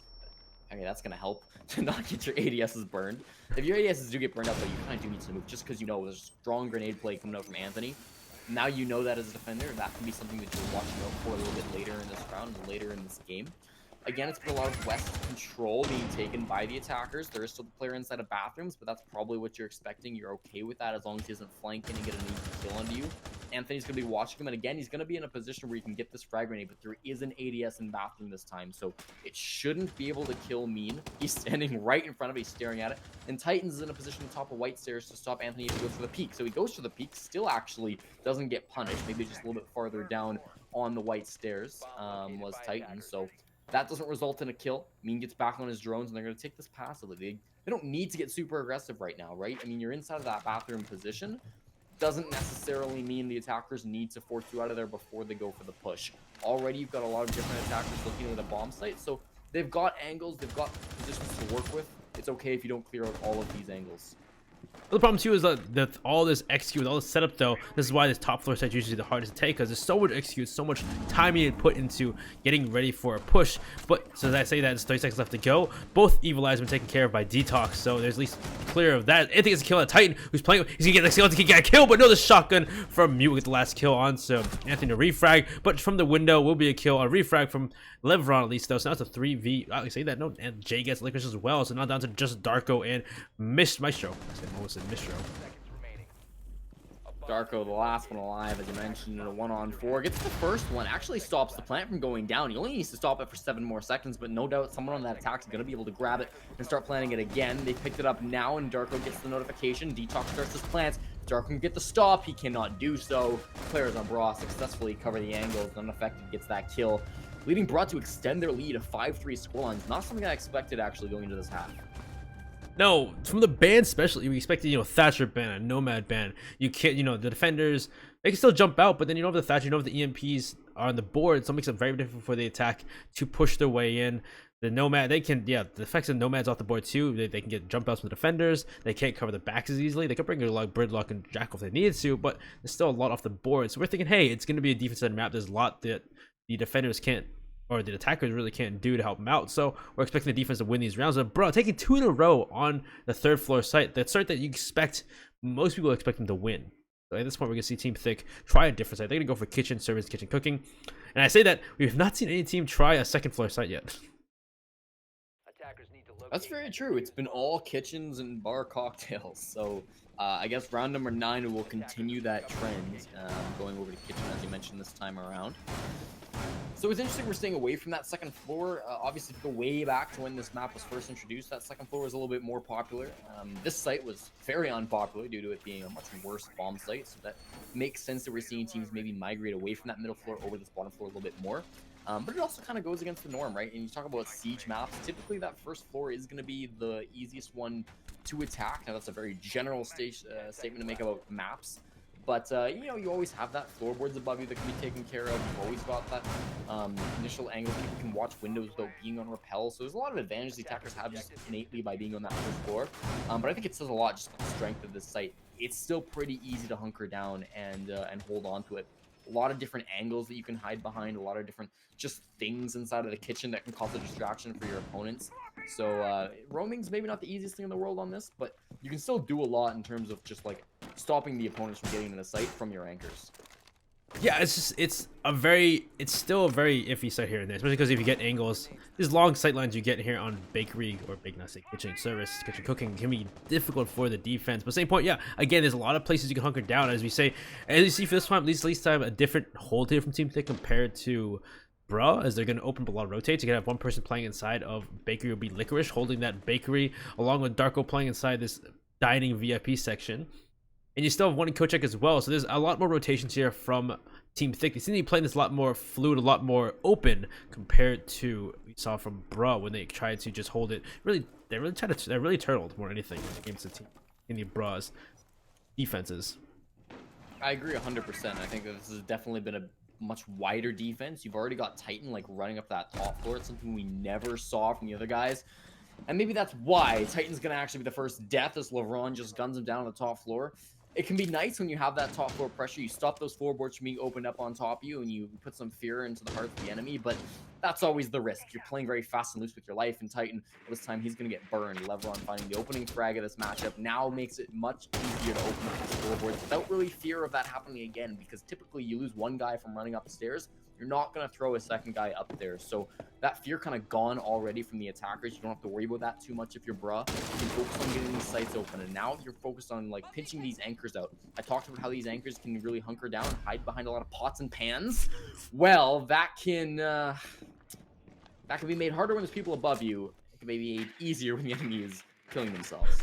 Okay, that's gonna help to not get your ADSs burned. If your ADSs do get burned out, though, you kind of do need to move just because you know there's a strong grenade play coming out from Anthony. Now you know that as a defender, that can be something that you're watching out for a little bit later in this round and later in this game. Again, it's been a lot of West control being taken by the attackers. There is still the player inside of bathrooms, but that's probably what you're expecting. You're okay with that as long as he doesn't flank in and get an easy kill onto you. Anthony's going to be watching him, and again, he's going to be in a position where you can get this frag grenade, but there is an ADS in bathroom this time, so it shouldn't be able to kill Mean. He's standing right in front of it, he's staring at it, and Titans is in a position to top of white stairs to stop Anthony if he goes for the peak. So he goes for the peak, still actually doesn't get punished, maybe just a little bit farther down on the white stairs was Titan, so that doesn't result in a kill. Mean gets back on his drones, and they're going to take this passively. They don't need to get super aggressive right now, right? I mean, you're inside of that bathroom position. Doesn't necessarily mean the attackers need to force you out of there before they go for the push. Already, you've got a lot of different attackers looking at the bomb site, so they've got angles, they've got positions to work with. It's okay if you don't clear out all of these angles. The problem too is that all this execute, all this setup though, this is why this top floor site is usually the hardest to take, because there's so much execute, so much time you put into getting ready for a push. But so as I say that, it's 30 seconds left to go. Both Evil Eyes have been taken care of by Detox, so there's at least clear of that. Anthony gets a kill on Titan, who's playing. He's gonna get the skill to get a kill, but no, the shotgun from Mute will get the last kill on. So Anthony to refrag, but from the window will be a kill on refrag from Levron at least though. So now it's a 3v. I say that no, and Jay gets licorice as well. So now down to just Darko and Maestro. Mistro. Darko, the last one alive, as you mentioned, in a 1-on-4, gets the first one, actually stops the plant from going down. He only needs to stop it for 7 more seconds, but no doubt someone on that attack is going to be able to grab it and start planting it again. They picked it up now, and Darko gets the notification. Detox starts his plants. Darko can get the stop. He cannot do so. Players on Bra successfully cover the angles. Unaffected gets that kill, leading Bra to extend their lead, a 5-3 scorelines. Not something I expected actually going into this half. No, from the ban especially, we expected, Thatcher ban, a Nomad ban. You can't, the defenders, they can still jump out, but then you don't have the Thatcher, you don't have the EMPs on the board, so it makes it very difficult for the attack to push their way in. The Nomad, they can, the effects of Nomads off the board too. They can get jump outs from the defenders. They can't cover the backs as easily. They could bring a lot of Birdlock and Jackal if they needed to, but there's still a lot off the board. So we're thinking, hey, it's going to be a defensive map. There's a lot that the defenders can't, or the attackers really can't do to help them out. So we're expecting the defense to win these rounds. But bro, taking 2 in a row on the 3rd floor site, that start that you expect, most people expect them to win. So at this point, we're going to see Team Thicc try a different site. They're going to go for kitchen service, kitchen cooking. And I say that we have not seen any team try a 2nd floor site yet. That's very true. It's been all kitchens and bar cocktails. So I guess round number 9 will continue that trend, going over to kitchen, as you mentioned, this time around. So it's interesting we're staying away from that 2nd floor. Obviously, if you go way back to when this map was first introduced, that 2nd floor was a little bit more popular. This site was very unpopular due to it being a much worse bomb site, so that makes sense that we're seeing teams maybe migrate away from that middle floor over this bottom floor a little bit more. But it also kind of goes against the norm, right? And you talk about siege maps, typically that 1st floor is going to be the easiest one to attack. Now, that's a very general statement to make about maps. But, you always have that floorboards above you that can be taken care of. You've always got that initial angle. People can watch windows without being on rappel. So there's a lot of advantages the attackers have just innately by being on that 1st floor. But I think it says a lot just about the strength of this site. It's still pretty easy to hunker down and hold on to it. A lot of different angles that you can hide behind, a lot of different just things inside of the kitchen that can cause a distraction for your opponents. So roaming's maybe not the easiest thing in the world on this, but you can still do a lot in terms of just like stopping the opponents from getting to the site from your anchors. Yeah, it's still a very iffy site here and there, especially because if you get angles, these long sight lines you get here on bakery or kitchen service, kitchen cooking can be difficult for the defense. But same point, yeah, again, there's a lot of places you can hunker down, as we say. As you see for this time, at least time, a different hold here from Team Thicc compared to Bra, as they're going to open up a lot of rotates. You're going to have one person playing inside of bakery will be Licorice, holding that bakery, along with Darko playing inside this dining VIP section. And you still have one in Kochek as well, so there's a lot more rotations here from Team Thicc. They seem to be playing this a lot more fluid, a lot more open compared to we saw from Bra when they tried to just hold it. They really turtled more than anything against the team in the Bra's defenses. I agree 100%. I think that this has definitely been a much wider defense. You've already got Titan like running up that top floor. It's something we never saw from the other guys. And maybe that's why Titan's going to actually be the first death as LeBron just guns him down on the top floor. it can be nice when you have that top floor pressure. You stop those floorboards from being opened up on top of you, and you put some fear into the hearts of the enemy. But that's always the risk. You're playing very fast and loose with your life, and Titan, this time he's going to get burned. Leveron finding the opening frag of this matchup now makes it much easier to open up these floorboards without really fear of that happening again, because typically you lose one guy from running up the stairs. You're not going to throw a second guy up there. So that fear kind of gone already from the attackers. You don't have to worry about that too much if you're bruh. You can focus on getting these sites open. And now you're focused on like pinching these anchors out. I talked about how these anchors can really hunker down and hide behind a lot of pots and pans. Well, that can be made harder when there's people above you. It can be made easier when the enemy is killing themselves.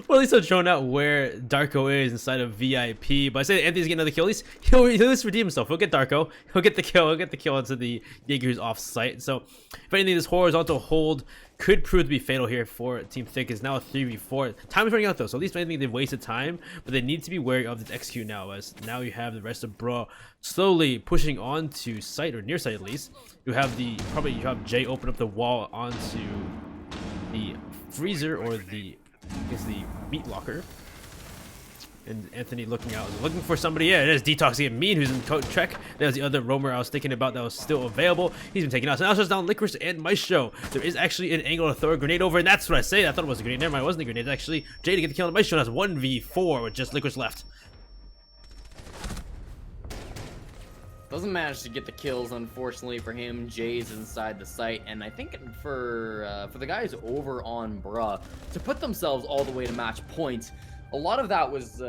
Well, at least I've shown out where Darko is inside of VIP. But I say Anthony's getting another kill. At least he'll at least redeem himself. He'll get Darko. He'll get the kill. He'll get the kill into the Jaeger's off-site. So, if anything, this horizontal hold could prove to be fatal here for Team Thicc. Is now a 3v4. Time is running out, though. So, at least if anything, they've wasted time. But they need to be wary of this execute now. As now you have the rest of Bro slowly pushing onto site, or near site at least. You have probably you have Jay open up the wall onto the freezer, or the meat locker, and Anthony looking out, looking for somebody. Yeah, it is Detoxy and Mean, who's in Coach Trek. There's the other roamer I was thinking about that was still available. He's been taken out. So now it's just down Licorice and Maestro. There is actually an angle to throw a grenade over, and that's what I say. I thought it was a grenade. Never mind, it wasn't a grenade. It's actually Jay to get the kill on Maestro. That's 1v4 with just Licorice left. Doesn't manage to get the kills, unfortunately for him. Jay's inside the site, and I think for the guys over on Bruh to put themselves all the way to match point, a lot of that was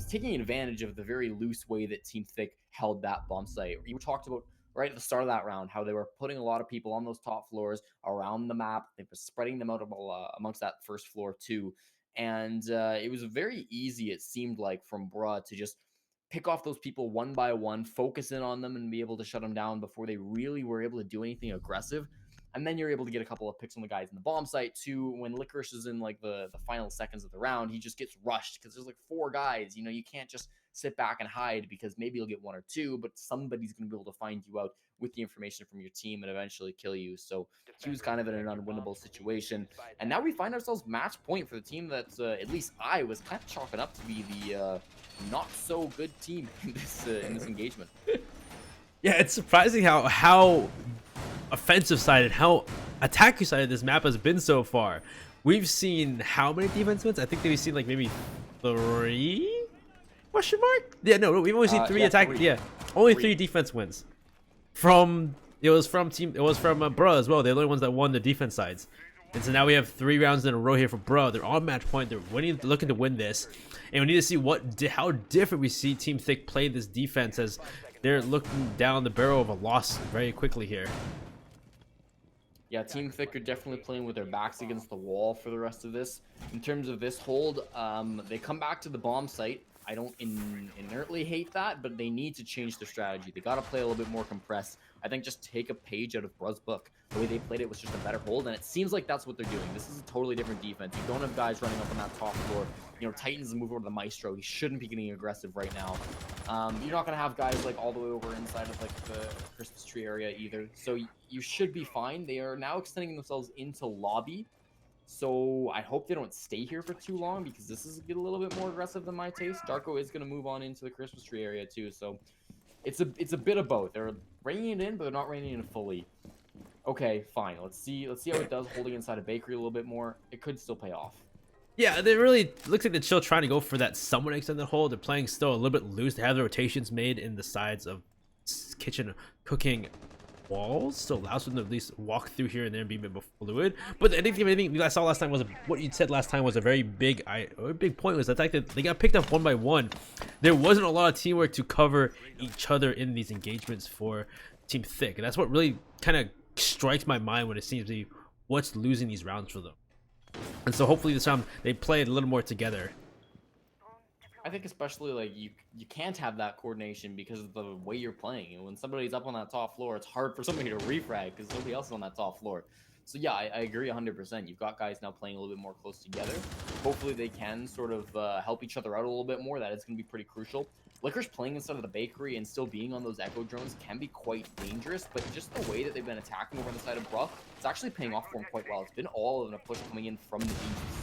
taking advantage of the very loose way that Team Thicc held that bomb site. You talked about right at the start of that round how they were putting a lot of people on those top floors around the map. They were spreading them out amongst that first floor too, and it was very easy, it seemed like, from Bruh to just pick off those people one by one, focus in on them, and be able to shut them down before they really were able to do anything aggressive. And then you're able to get a couple of picks on the guys in the bomb site too. When Licorice is in like the final seconds of the round, he just gets rushed because there's like 4 guys. You know, you can't just sit back and hide, because maybe you'll get 1 or 2, but somebody's going to be able to find you out with the information from your team and eventually kill you. So he was kind of in an unwinnable situation. And now we find ourselves match point for the team that at least I was kind of chalking up to be the not so good team in this engagement. Yeah, it's surprising how offensive sided, how attacker sided this map has been so far. We've seen how many defense wins? I think that we've seen like maybe 3? Question mark? Yeah, no, we've only seen 3 attack. 3. Yeah, only 3 defense wins. It was from Bruh as well. They're the only ones that won the defense sides. And so now we have 3 rounds in a row here for Bruh. They're on match point. They're winning, looking to win this. And we need to see how different we see Team Thicc play this defense, as they're looking down the barrel of a loss very quickly here. Yeah, Team Thicc are definitely playing with their backs against the wall for the rest of this. In terms of this hold, they come back to the bomb site. I don't inertly hate that, but they need to change their strategy. They got to play a little bit more compressed. I think just take a page out of Bruh's book. The way they played it was just a better hold, and it seems like that's what they're doing. This is a totally different defense. You don't have guys running up on that top floor. You know, Titans move over to the Maestro. He shouldn't be getting aggressive right now. You're not going to have guys like all the way over inside of like the Christmas tree area either. So you should be fine. They are now extending themselves into lobby. So I hope they don't stay here for too long, because this is get a little bit more aggressive than my taste. Darko is going to move on into the Christmas tree area too. So it's a bit of both. They're reining it in, but they're not reining it in fully. Okay, fine. Let's see how it does holding inside a bakery a little bit more. It could still pay off. Yeah, they really looks like they're still trying to go for that somewhat extended hold. They're playing still a little bit loose. They have the rotations made in the sides of kitchen cooking walls, so allows them to at least walk through here and there and be a bit more fluid. But I think I saw last time was what you said last time was a very big point, was the fact that they got picked up one by one. There wasn't a lot of teamwork to cover each other in these engagements for Team Thicc, and that's what really kind of strikes my mind when it seems to be what's losing these rounds for them. And so hopefully this round they play a little more together. I think especially like you can't have that coordination because of the way you're playing. And when somebody's up on that top floor, it's hard for somebody to refrag because nobody else is on that top floor. So yeah, I agree 100%. You've got guys now playing a little bit more close together. Hopefully they can sort of help each other out a little bit more. That is going to be pretty crucial. Licorice playing inside of the bakery and still being on those echo drones can be quite dangerous, but just the way that they've been attacking over on the side of Bruh, it's actually paying off for them quite well. It's been all in a push coming in from the beach.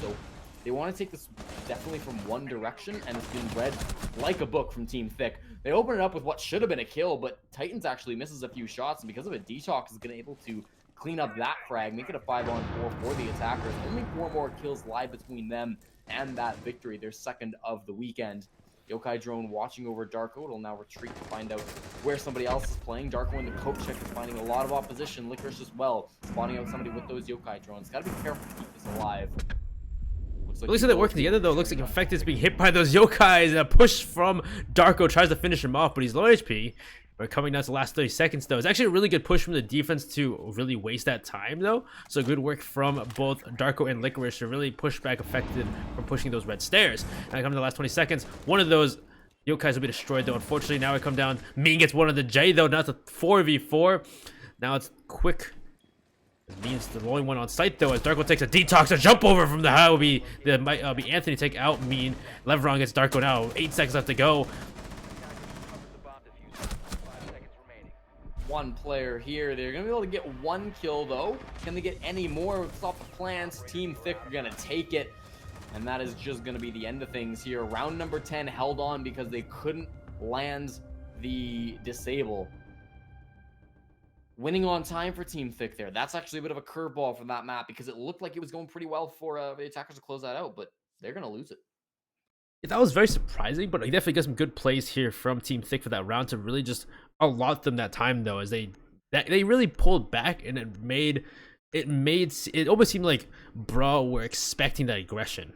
So They want to take this definitely from one direction, and it's been read like a book from Team Thicc. They open it up with what should have been a kill, but Titans actually misses a few shots, and because of it, Detox is going to be able to clean up that frag, make it a 5-on-4 for the attackers. Only 4 more kills lie between them and that victory, their second of the weekend. Yokai Drone watching over Darko. It'll now retreat to find out where somebody else is playing. Darko in the coat check is finding a lot of opposition. Licorice as well, spawning out somebody with those Yokai Drones. Gotta be careful to keep this alive. Looks like they're working together though. It looks like Infected's being hit by those Yokais. A push from Darko tries to finish him off, but he's low HP. We're coming down to the last 30 seconds though. It's actually a really good push from the defense to really waste that time though. So good work from both Darko and Licorice to really push back Infected from pushing those red stairs. And I come to the last 20 seconds. One of those Yokais will be destroyed though. Unfortunately, now I come down. Mean gets one of the J though. Now it's a 4v4. Now it's quick. It means the only one on site though, as Darko takes a detox, a jump over from the high will be Anthony take out Mean. Leveron gets Darko now. 8 seconds left to go. One player here. They're gonna be able to get 1 kill though. Can they get any more? Stop the plans. Team Thicc are gonna take it, and that is just gonna be the end of things here. Round number 10 held on because they couldn't land the disable. Winning on time for Team Thicc there. That's actually a bit of a curveball from that map because it looked like it was going pretty well for the attackers to close that out, but they're gonna lose it. Yeah, that was very surprising, but I definitely got some good plays here from Team Thicc for that round to really just allot them that time though, as they really pulled back, and it almost seemed like bro were expecting that aggression,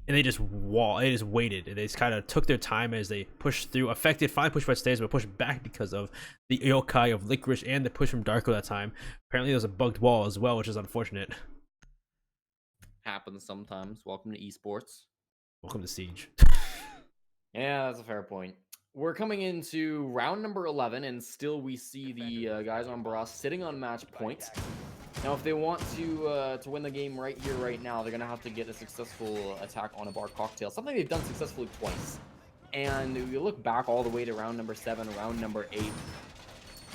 and they just waited, and they just kind of took their time as they pushed through. Affected finally pushed by stairs, but pushed back because of the Yokai of Licorice and the push from Darko that time. Apparently there was a bugged wall as well, which is unfortunate. Happens sometimes. Welcome to esports. Welcome to Siege. Yeah, that's a fair point. We're coming into round number 11, and still we see the guys on Barras sitting on match points. Now, if they want to win the game right here, right now, they're going to have to get a successful attack on a bar cocktail, something they've done successfully twice. And if you look back all the way to round number 7, round number 8,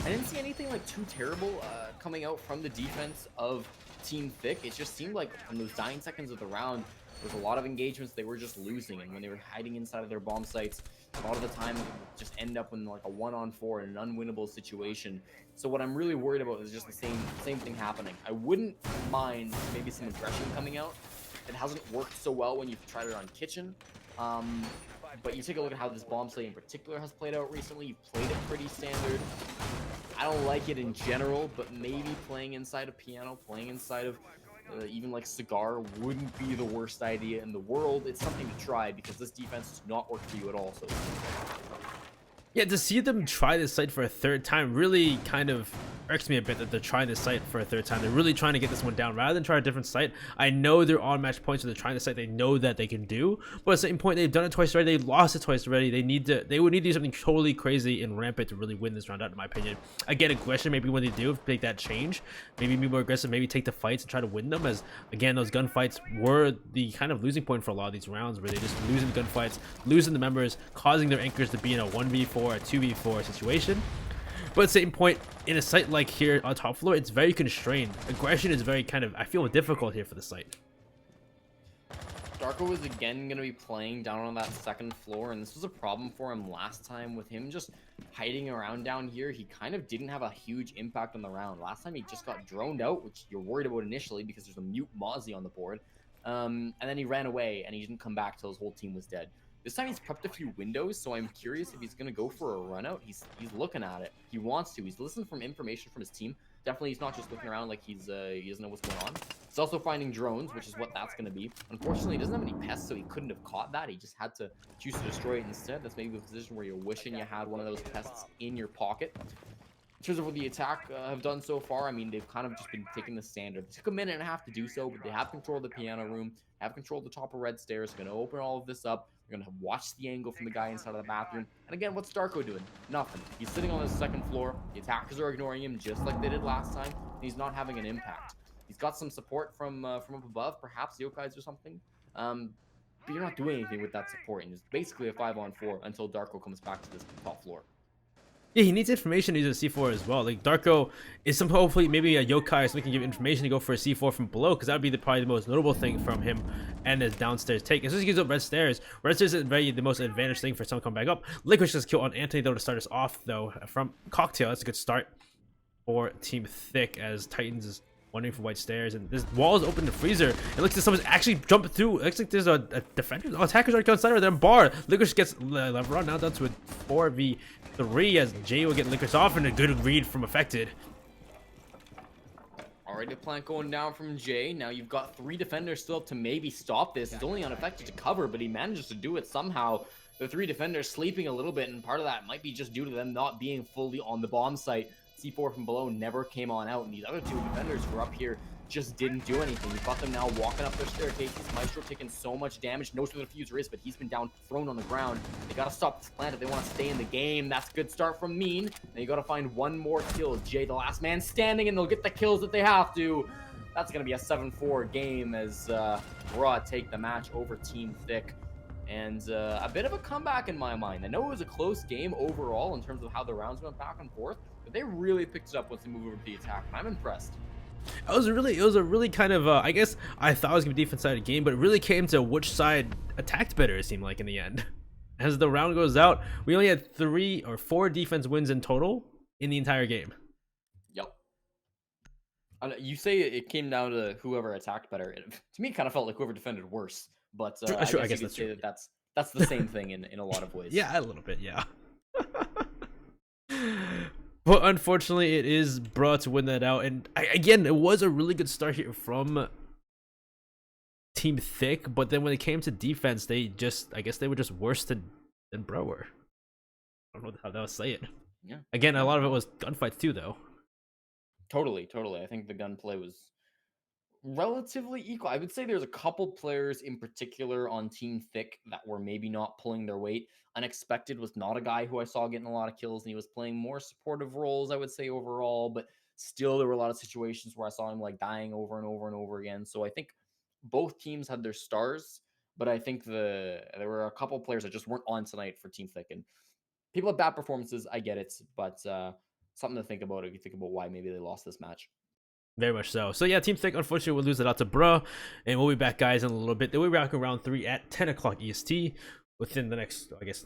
I didn't see anything like too terrible coming out from the defense of Team Thicc. It just seemed like from those dying seconds of the round, there was a lot of engagements they were just losing, and when they were hiding inside of their bomb sites, a lot of the time it would just end up in like a 1-on-4 in an unwinnable situation. So what I'm really worried about is just the same thing happening. I wouldn't mind maybe some aggression coming out. It hasn't worked so well when you've tried it on Kitchen. But you take a look at how this bomb site in particular has played out recently. You've played it pretty standard. I don't like it in general, but maybe playing inside a piano, playing inside of even like Cigar wouldn't be the worst idea in the world. It's something to try because this defense does not work for you at all. So yeah, to see them try this site for a third time really kind of irks me a bit, that they're trying this site for a third time. They're really trying to get this one down rather than try a different site. I know they're on match points, so they're trying the site they know that they can do, but at the same point, they've done it twice already. They lost it twice already. They would need to do something totally crazy and rampant to really win this round out, in my opinion. Again, aggression, maybe when they do make that change, maybe be more aggressive, maybe take the fights and try to win them, as again, those gunfights were the kind of losing point for a lot of these rounds, where they just losing the gunfights, losing the members, causing their anchors to be in a 1v4, a 2v4 situation. But at the same point, in a site like here on top floor, it's very constrained. Aggression is very kind of, I feel, difficult here for the site. Darko is again going to be playing down on that second floor, and this was a problem for him last time with him just hiding around down here. He kind of didn't have a huge impact on the round. Last time he just got droned out, which you're worried about initially because there's a mute Mozzie on the board. And then he ran away, and he didn't come back till his whole team was dead. This time he's prepped a few windows, so I'm curious if he's going to go for a run out. He's looking at it. He wants to. He's listening from information from his team. Definitely he's not just looking around like he doesn't know what's going on. He's also finding drones, which is what that's going to be. Unfortunately, he doesn't have any pests, so he couldn't have caught that. He just had to choose to destroy it instead. That's maybe a position where you're wishing you had one of those pests in your pocket. In terms of what the attack have done so far, I mean, they've kind of just been taking the standard. It took a minute and a half to do so, but they have control of the piano room, have control of the top of red stairs. They're going to open all of this up. They're going to watch the angle from the guy inside of the bathroom. And again, what's Darko doing? Nothing. He's sitting on the second floor. The attackers are ignoring him just like they did last time. And he's not having an impact. He's got some support from up above, perhaps Yokais or something. But you're not doing anything with that support. And it's basically a 5-on-4 until Darko comes back to this top floor. Yeah, he needs information to use a C4 as well. Like Darko is some hopefully maybe a yokai so we can give information to go for a C4 from below, because that would be probably the most notable thing from him and his downstairs take. As soon as he gives up red stairs isn't very the most advantage thing for someone coming back up. Licorice just kill on Anthony though to start us off though from Cocktail. That's a good start for Team Thicc as Titans is wondering for white stairs, and this wall is open to freezer. It looks like someone's actually jumped through. It looks like there's a defender. Oh, attackers already killed center. They're bar. Licorice gets level run now down to a 4v3 as Jay will get Licorice off, and a good read from Affected. Already a plant going down from Jay. Now you've got 3 defenders still up to maybe stop this. It's only unaffected to cover, but he manages to do it somehow. The 3 defenders sleeping a little bit, and part of that might be just due to them not being fully on the bomb site. C4 from below never came on out, and these other 2 defenders who are up here just didn't do anything. You've got them now walking up their staircases. Maestro taking so much damage. Knows where the fuser is, but he's been down, thrown on the ground. They gotta stop this plant if they want to stay in the game. That's a good start from Mean. Now you gotta find 1 more kill. Jay, the last man standing, and they'll get the kills that they have to. That's gonna be a 7-4 game as Raw take the match over Team Thicc. And a bit of a comeback in my mind. I know it was a close game overall in terms of how the rounds went back and forth, but they really picked it up once they moved over to the attack, and I'm impressed. It was a really kind of I guess I thought it was gonna be defense side game, but it really came to which side attacked better, it seemed like in the end. As the round goes out, we only had 3 or 4 defense wins in total in the entire game. Yep. You say it came down to whoever attacked better. To me, it kind of felt like whoever defended worse. But I guess you could say that's the same thing in a lot of ways. Yeah, a little bit, yeah. But unfortunately, it is Bra to win that out. And again, it was a really good start here from Team Thicc. But then when it came to defense, I guess they were just worse than Bra were. I don't know how to say it. Yeah. Again, a lot of it was gunfights too, though. Totally. I think the gunplay was relatively equal. I would say there's a couple players in particular on Team Thicc that were maybe not pulling their weight. Unexpected was not a guy who I saw getting a lot of kills, and he was playing more supportive roles, I would say, overall, but still there were a lot of situations where I saw him like dying over and over and over again. So I think both teams had their stars, but I think there were a couple players that just weren't on tonight for Team Thicc, and people have bad performances, I get it, but something to think about if you think about why maybe they lost this match. Very much so. So yeah, Team Thicc unfortunately will lose it out to Bruh, and we'll be back, guys, in a little bit. Then we'll be back in round 3 at 10 o'clock EST within the next, I guess,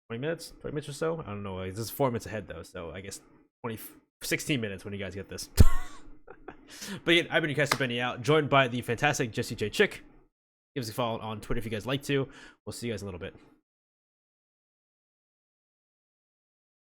20 minutes or so. I don't know. This is 4 minutes ahead though, so I guess 16 minutes when you guys get this. But yeah, I've been your caster Benny out, joined by the fantastic Jesse J Chick. Give us a follow on Twitter if you guys like to. We'll see you guys in a little bit.